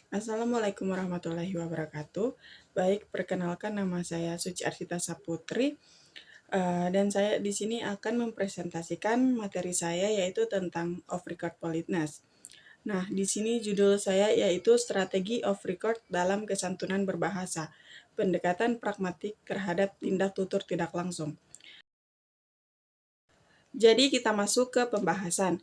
Assalamualaikum warahmatullahi wabarakatuh. Baik, perkenalkan nama saya Suci Arsita Saputri, dan saya di sini akan mempresentasikan materi saya yaitu tentang off record politeness. Nah, di sini judul saya yaitu Strategi off record dalam kesantunan berbahasa, pendekatan pragmatik terhadap tindak tutur tidak langsung. Jadi kita masuk ke pembahasan.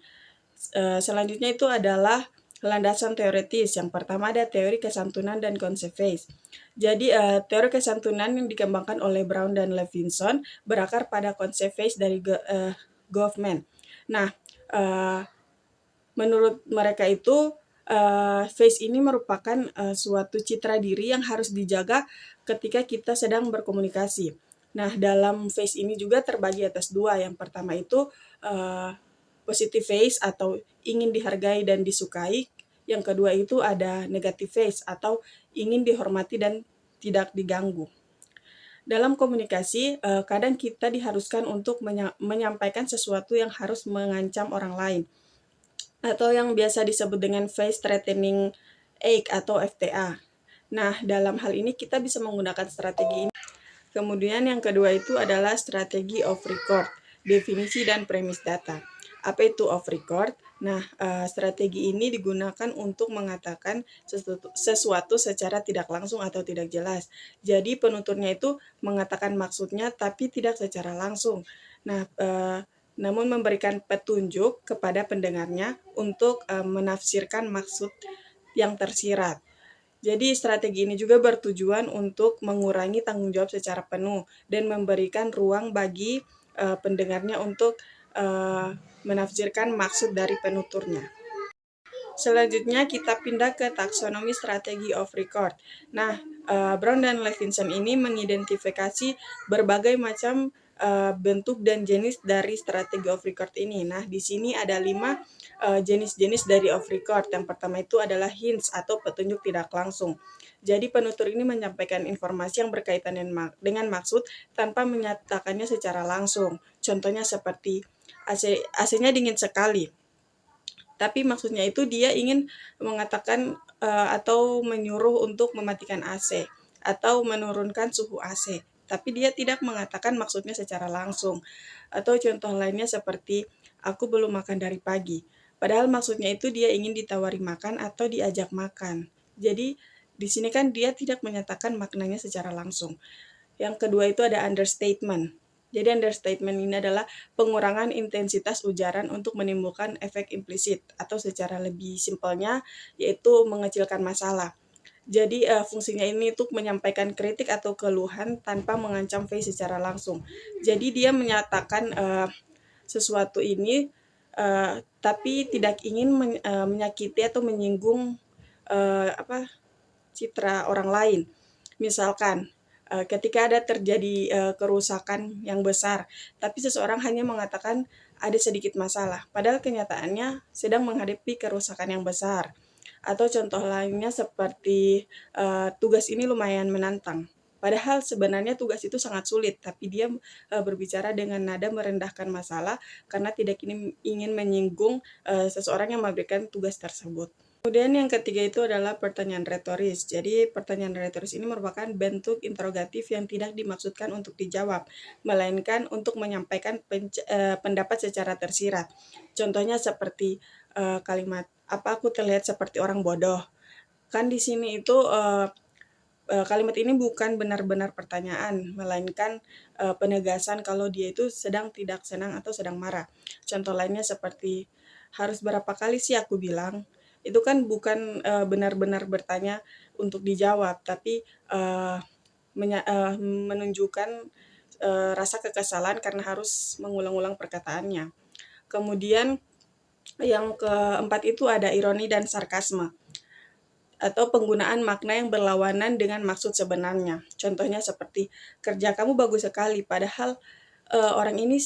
Selanjutnya itu adalah landasan teoritis. Yang pertama ada teori kesantunan dan konsep Weiss. Jadi teori kesantunan yang dikembangkan oleh Brown dan Levinson berakar pada konsep Weiss dari Goffman. Nah, uh, menurut mereka itu Weiss ini merupakan suatu citra diri yang harus dijaga ketika kita sedang berkomunikasi. Nah, dalam Weiss ini juga terbagi atas dua. Yang pertama itu positive face atau ingin dihargai dan disukai. Yang kedua itu ada negative face atau ingin dihormati dan tidak diganggu. Dalam komunikasi, kadang kita diharuskan untuk menyampaikan sesuatu yang harus mengancam orang lain, atau yang biasa disebut dengan face threatening act atau FTA. Nah, dalam hal ini kita bisa menggunakan strategi ini. Kemudian yang kedua itu adalah strategi off record, definisi dan premis data. Apa itu off record? Nah, strategi ini digunakan untuk mengatakan sesuatu secara tidak langsung atau tidak jelas. Jadi penuturnya itu mengatakan maksudnya tapi tidak secara langsung. Nah, namun memberikan petunjuk kepada pendengarnya untuk menafsirkan maksud yang tersirat. Jadi strategi ini juga bertujuan untuk mengurangi tanggung jawab secara penuh dan memberikan ruang bagi pendengarnya untuk menafsirkan maksud dari penuturnya. Selanjutnya kita pindah ke taksonomi strategi off record. Nah, Brown dan Levinson ini mengidentifikasi berbagai macam bentuk dan jenis dari strategi off record ini. Nah, di sini ada 5 jenis-jenis dari off record. Yang pertama itu adalah hints atau petunjuk tidak langsung. Jadi penutur ini menyampaikan informasi yang berkaitan dengan maksud tanpa menyatakannya secara langsung. Contohnya seperti AC-nya dingin sekali. Tapi maksudnya itu dia ingin mengatakan atau menyuruh untuk mematikan AC atau menurunkan suhu AC. Tapi dia tidak mengatakan maksudnya secara langsung. Atau contoh lainnya seperti aku belum makan dari pagi. Padahal maksudnya itu dia ingin ditawari makan atau diajak makan. Jadi di sini kan dia tidak menyatakan maknanya secara langsung. Yang kedua itu ada understatement. Jadi understatement ini adalah pengurangan intensitas ujaran untuk menimbulkan efek implisit atau secara lebih simpelnya yaitu mengecilkan masalah. Jadi fungsinya ini untuk menyampaikan kritik atau keluhan tanpa mengancam face secara langsung. Jadi dia menyatakan sesuatu ini tapi tidak ingin menyakiti atau menyinggung citra orang lain. Misalkan ketika ada terjadi kerusakan yang besar, tapi seseorang hanya mengatakan ada sedikit masalah, padahal kenyataannya sedang menghadapi kerusakan yang besar. Atau contoh lainnya seperti tugas ini lumayan menantang. Padahal sebenarnya tugas itu sangat sulit, tapi dia berbicara dengan nada merendahkan masalah karena tidak ingin menyinggung seseorang yang memberikan tugas tersebut. Kemudian yang ketiga itu adalah pertanyaan retoris. Jadi pertanyaan retoris ini merupakan bentuk interrogatif yang tidak dimaksudkan untuk dijawab, melainkan untuk menyampaikan pendapat secara tersirat. Contohnya seperti kalimat, apa aku terlihat seperti orang bodoh? Kan di sini itu kalimat ini bukan benar-benar pertanyaan, melainkan penegasan kalau dia itu sedang tidak senang atau sedang marah. Contoh lainnya seperti, harus berapa kali sih aku bilang? Itu kan bukan benar-benar bertanya untuk dijawab, tapi menunjukkan rasa kekesalan karena harus mengulang-ulang perkataannya. Kemudian yang keempat itu ada ironi dan sarkasme atau penggunaan makna yang berlawanan dengan maksud sebenarnya. Contohnya seperti, kerja kamu bagus sekali, padahal orang ini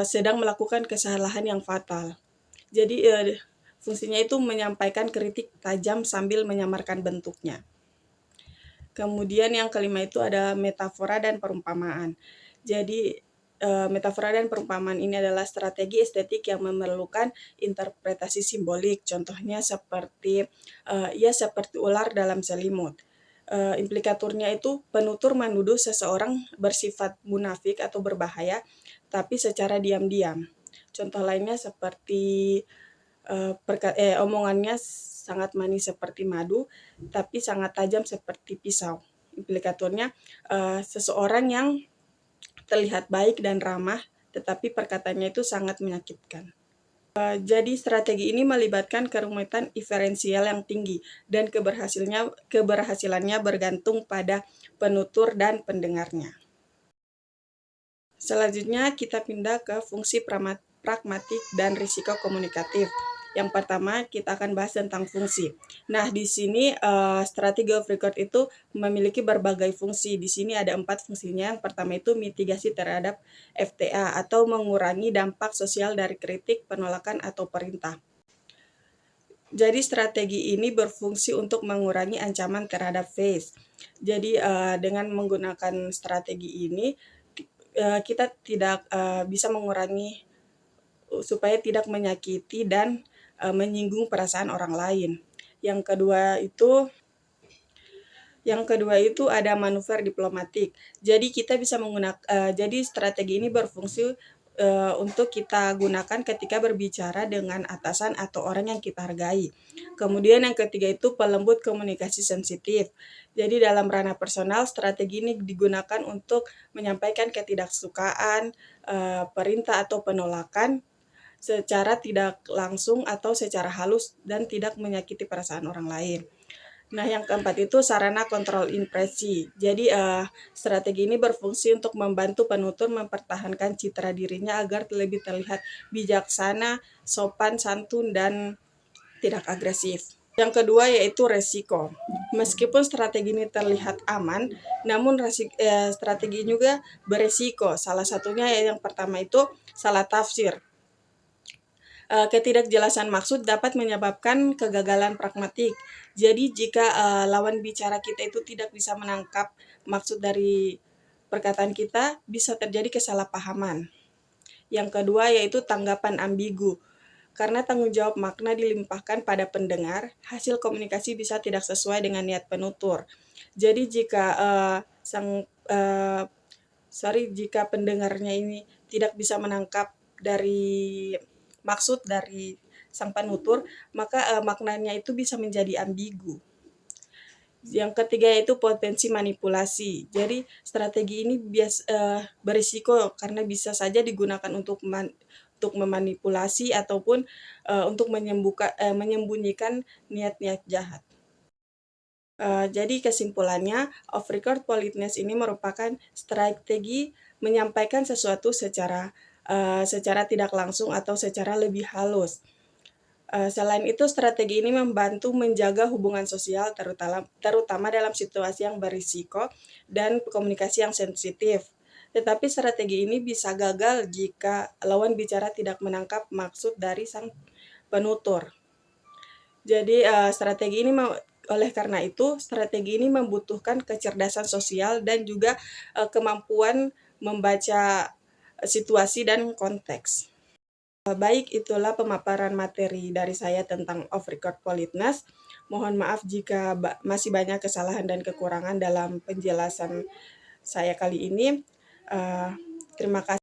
sedang melakukan kesalahan yang fatal. Jadi fungsinya itu menyampaikan kritik tajam sambil menyamarkan bentuknya. Kemudian yang kelima itu ada metafora dan perumpamaan. Jadi metafora dan perumpamaan ini adalah strategi estetik yang memerlukan interpretasi simbolik. Contohnya seperti seperti ular dalam selimut. Implikaturnya itu penutur menuduh seseorang bersifat munafik atau berbahaya, tapi secara diam-diam. Contoh lainnya seperti omongannya sangat manis seperti madu, tapi sangat tajam seperti pisau. Implikaturnya seseorang yang terlihat baik dan ramah, tetapi perkataannya itu sangat menyakitkan. Jadi strategi ini melibatkan kerumitan inferensial yang tinggi dan keberhasilannya bergantung pada penutur dan pendengarnya. Selanjutnya kita pindah ke fungsi pragmatik dan risiko komunikatif. Yang pertama kita akan bahas tentang fungsi. Nah di sini strategi off record itu memiliki berbagai fungsi. Di sini ada 4 fungsinya. Yang pertama itu mitigasi terhadap FTA atau mengurangi dampak sosial dari kritik, penolakan atau perintah. Jadi strategi ini berfungsi untuk mengurangi ancaman terhadap face. Jadi dengan menggunakan strategi ini kita tidak bisa mengurangi supaya tidak menyakiti dan menyinggung perasaan orang lain. Yang kedua itu ada manuver diplomatik. Jadi kita bisa jadi strategi ini berfungsi untuk kita gunakan ketika berbicara dengan atasan atau orang yang kita hargai. Kemudian yang ketiga itu pelembut komunikasi sensitif. Jadi dalam ranah personal, strategi ini digunakan untuk menyampaikan ketidaksukaan, perintah atau penolakan secara tidak langsung atau secara halus dan tidak menyakiti perasaan orang lain. Nah, yang keempat itu sarana kontrol impresi. Jadi, strategi ini berfungsi untuk membantu penutur mempertahankan citra dirinya agar lebih terlihat bijaksana, sopan, santun, dan tidak agresif. Yang kedua yaitu resiko. Meskipun strategi ini terlihat aman, namun strategi juga beresiko. Salah satunya yang pertama itu salah tafsir. Ketidakjelasan maksud dapat menyebabkan kegagalan pragmatik. Jadi jika lawan bicara kita itu tidak bisa menangkap maksud dari perkataan kita, bisa terjadi kesalahpahaman. Yang kedua yaitu tanggapan ambigu. Karena tanggung jawab makna dilimpahkan pada pendengar, hasil komunikasi bisa tidak sesuai dengan niat penutur. Jadi jika pendengarnya ini tidak bisa menangkap dari maksud dari sang penutur, maka maknanya itu bisa menjadi ambigu. Yang ketiga yaitu potensi manipulasi. Jadi strategi ini berisiko karena bisa saja digunakan untuk memanipulasi ataupun untuk menyembunyikan niat-niat jahat. Jadi kesimpulannya, off record politeness ini merupakan strategi menyampaikan sesuatu secara tidak langsung atau secara lebih halus. Selain itu, strategi ini membantu menjaga hubungan sosial terutama dalam situasi yang berisiko dan komunikasi yang sensitif. Tetapi strategi ini bisa gagal jika lawan bicara tidak menangkap maksud dari sang penutur. Jadi oleh karena itu, strategi ini membutuhkan kecerdasan sosial dan juga kemampuan membaca situasi dan konteks. Baik, itulah pemaparan materi dari saya tentang off record politeness. Mohon maaf jika masih banyak kesalahan dan kekurangan dalam penjelasan saya kali ini. Terima kasih.